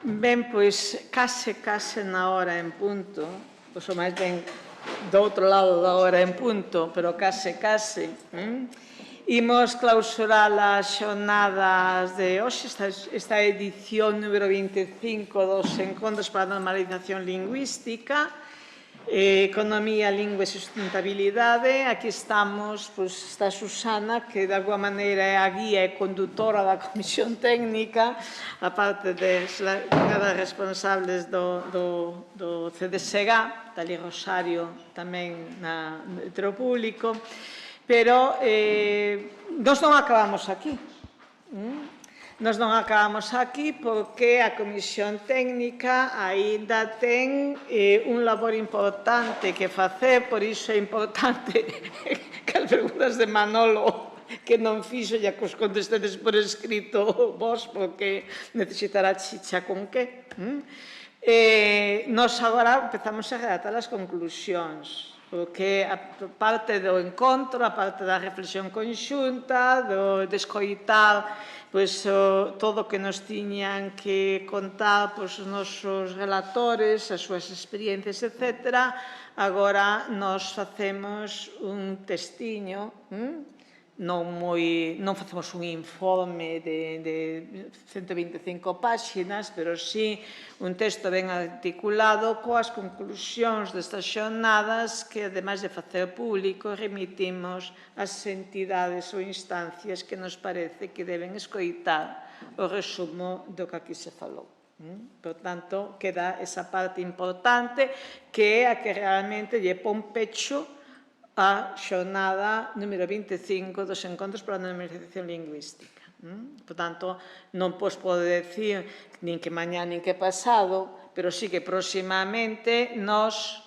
Ben, pois, case na hora en punto, pois o máis ben do outro lado da hora en punto, pero case. Imos clausurar as xornadas de hoxe, esta edición número 25 dos Encontros para a Normalización Lingüística, Economía, Lingua e Sustentabilidade. Aquí estamos, pois, está Susana, que de alguma maneira é a guía e condutora da Comisión Técnica, a parte unha das responsables do CDSG, Talí Rosario tamén no público, pero nós non acabamos aquí. Nós non acabamos aquí porque a Comisión Técnica aínda ten un labor importante que facer, por iso é importante que as preguntas de Manolo que non fixo e que os contestedes por escrito vos, porque necesitará chicha con que. Nós agora empezamos a redactar as conclusións, porque a parte do encontro, a parte da reflexión conxunta, de escoitar todo o que nos tiñan que contar os nosos relatores, as súas experiencias, etc. Agora nos facemos un testiño, non facemos un informe de 125 páxinas, pero sí un texto ben articulado coas conclusións destas xornadas que, ademais de facer público, remitimos ás entidades ou instancias que nos parece que deben escoitar o resumo do que aquí se falou. Por tanto, queda esa parte importante que é a que realmente lle pon pecho a xornada número 25 dos Encontros para a Normalización Lingüística. Por tanto, non vos podo decir nin que mañá nin que pasado, pero sí que próximamente nos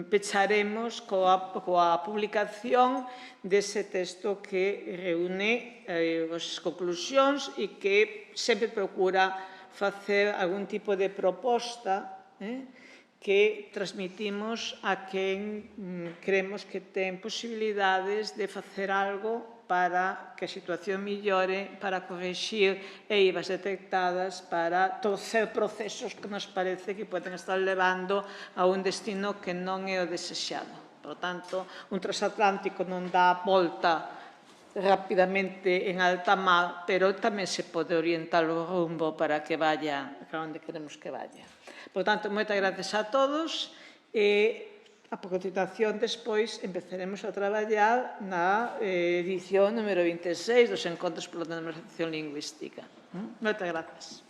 pecharemos coa publicación dese texto que reúne as conclusións e que sempre procura facer algún tipo de proposta que transmitimos a quen creemos que ten posibilidades de facer algo para que a situación millore, para corrixir eivas detectadas, para torcer procesos que nos parece que poden estar levando a un destino que non é o desexado. Por tanto, un transatlántico non dá volta rapidamente en alta mar, pero tamén se pode orientar o rumbo para que vaya a onde queremos que vaya. Por tanto, moitas gracias a todos e a continuación despois empezaremos a traballar na edición número 26 dos Encontros pola Normalización Lingüística. Moitas gracias.